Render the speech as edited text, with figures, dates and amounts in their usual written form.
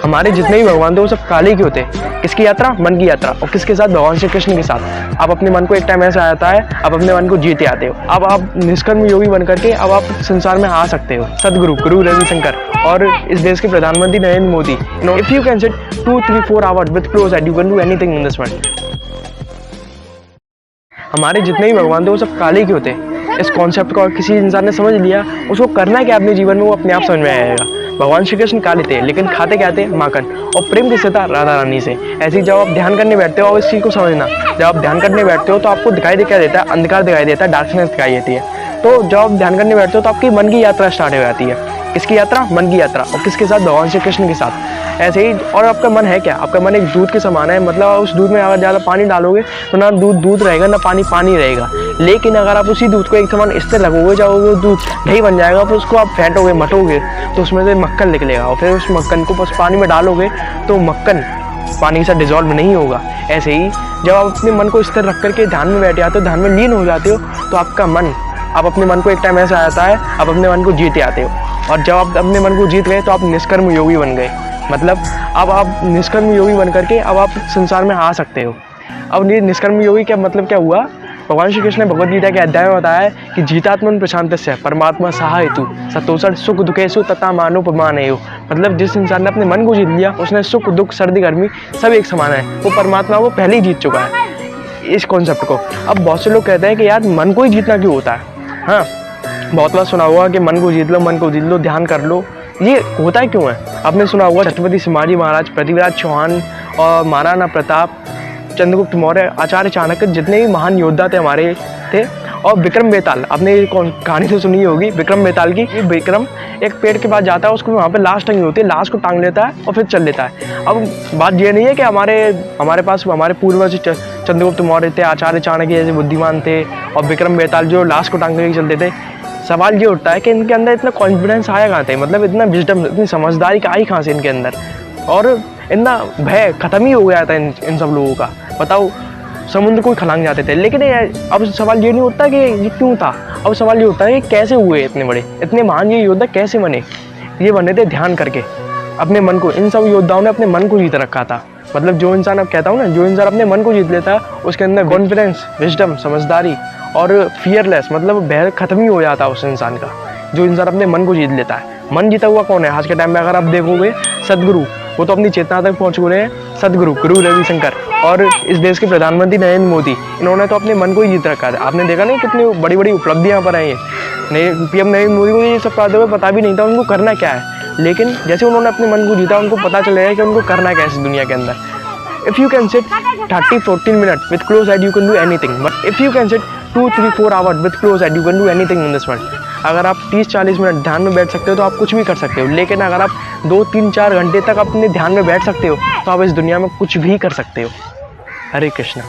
हमारे जितने भी भगवान थे वो सब काले के होते हैं। किसकी यात्रा? मन की यात्रा। और किसके साथ? भगवान श्री कृष्ण के साथ। अब अपने मन को एक टाइम ऐसा आता है, आप अपने मन को जीते आते हो। अब आप निष्कर्म योगी बन करके अब आप संसार में आ सकते हो। सदगुरु गुरु रविशंकर और इस देश के प्रधानमंत्री Narendra Modi, if you can sit 2-3-4 hours with close eight, you can do anything in this world. हमारे जितने भी भगवान थे वो सब काले के होते हैं। इस कॉन्सेप्ट को किसी इंसान ने समझ लिया, उसको करना क्या अपने जीवन में वो अपने आप समझ में आएगा। भगवान श्री कृष्ण काले थे लेकिन खाते क्या थे? माखन। और प्रेम किससे था? राधा रानी से। ऐसे ही जब आप ध्यान करने बैठते हो, और इस चीज़ को समझना, जब आप ध्यान करने बैठते हो तो आपको दिखाई दे क्या देता है? अंधकार दिखाई देता है, डार्कनेस दिखाई देती है। तो जब आप ध्यान करने बैठते हो तो आपकी मन की यात्रा स्टार्ट हो जाती है। किसकी यात्रा? मन की यात्रा। और किसके साथ? भगवान श्री कृष्ण के साथ। ऐसे ही। और आपका मन है क्या? आपका मन एक दूध के समान है। मतलब उस दूध में अगर ज़्यादा पानी डालोगे तो ना दूध दूध रहेगा, ना पानी पानी रहेगा। लेकिन अगर आप उसी दूध को एक समान स्थिर रखोगे, जब वो दूध दही बन जाएगा, फिर उसको आप फेंटोगे, मटोगे, तो उसमें से मक्खन निकलेगा। और फिर उस मक्खन को बस पानी में डालोगे तो मक्खन पानी के साथ डिजॉल्व नहीं होगा। ऐसे ही जब आप अपने मन को स्थिर रख करके ध्यान में बैठ जाते हो, ध्यान में लीन हो जाते हो, तो आपका मन, आप अपने मन को एक टाइम ऐसा आता है, आप अपने मन को जीते आते हो। और जब आप अपने मन को जीत गए तो आप निष्कर्म योगी बन गए। मतलब अब आप निष्कर्म योगी बन करके अब आप संसार में आ सकते हो। अब ये निष्कर्म योगी क्या मतलब क्या हुआ? भगवान श्री कृष्ण ने भगवद गीता के अध्याय में बताया है कि जीतात्मन प्रशांतस्य परमात्मा सहायतु सतोषण सुख दुखेषु तथा मानोपमानेयो। मतलब जिस इंसान ने अपने मन को जीत लिया, उसने सुख दुख सर्दी गर्मी सब एक समान है, वो परमात्मा वो पहले ही जीत चुका है इस कॉन्सेप्ट को। अब बहुत से लोग कहते हैं कि यार मन को ही जीतना क्यों होता है? हाँ, बहुत बार सुना हुआ कि मन को जीत लो, मन को जीत लो, ध्यान कर लो। ये होता है क्यों है? आपने सुना होगा छत्रपति शिवाजी महाराज, पृथ्वीराज चौहान और महाराणा प्रताप, चंद्रगुप्त मौर्य, आचार्य चाणक्य, जितने भी महान योद्धा थे हमारे थे। और विक्रम बेताल, आपने कहानी तो सुनी होगी विक्रम बेताल की। विक्रम एक पेड़ के पास जाता है, उसको वहाँ पे लाश टंगी होती है, लाश को टांग लेता है और फिर चल लेता है। अब बात ये नहीं है कि हमारे पास हमारे पूर्वज चंद्रगुप्त मौर्य थे, आचार्य चाणक्य जैसे बुद्धिमान थे, और विक्रम बेताल जो लाश को टांग के चलते थे। सवाल ये उठता है कि इनके अंदर इतना कॉन्फिडेंस आया कहाँ से? मतलब इतना विजडम, इतनी समझदारी का आई कहाँ से इनके अंदर? और इतना भय खत्म ही हो गया था इन सब लोगों का। बताओ, समुद्र को खलांग जाते थे। लेकिन अब सवाल ये नहीं उठता कि ये क्यों था, अब सवाल ये उठता है कि कैसे हुए इतने बड़े, इतने महान ये योद्धा कैसे बने? ये बने थे ध्यान करके अपने मन को। इन सब योद्धाओं ने अपने मन को जीत रखा था। मतलब जो इंसान, अब कहता हूँ ना, जो इंसान अपने मन को जीत लेता है उसके अंदर कॉन्फिडेंस, विजडम, समझदारी और फियरलेस, मतलब भय खत्म ही हो जाता है उस इंसान का, जो इंसान अपने मन को जीत लेता है। मन जीता हुआ कौन है आज के टाइम में? अगर आप देखोगे सदगुरु, वो तो अपनी चेतना तक पहुँच गए हैं। सदगुरु गुरु रविशंकर और इस देश के प्रधानमंत्री नरेंद्र मोदी, इन्होंने तो अपने मन को ही जीत रखा था। आपने देखा नहीं कितनी बड़ी बड़ी उपलब्धियाँ पर आई हैं। पीएम नरेंद्र मोदी को ये सब करते हुए पता भी नहीं था उनको करना क्या है। लेकिन जैसे उन्होंने अपने मन को जीता, उनको पता चल गया कि उनको करना क्या है इस दुनिया के अंदर। If you can sit 30-14 minute with close eyes, you can do anything. But if you can sit 2-3-4 hours with close eyes, you can do anything in this world. अगर आप 30-40 मिनट ध्यान में बैठ सकते हो तो आप कुछ भी कर सकते हो। लेकिन अगर आप 2-3-4 घंटे तक अपने ध्यान में बैठ सकते हो तो आप इस दुनिया में कुछ भी कर सकते हो। हरे कृष्णा।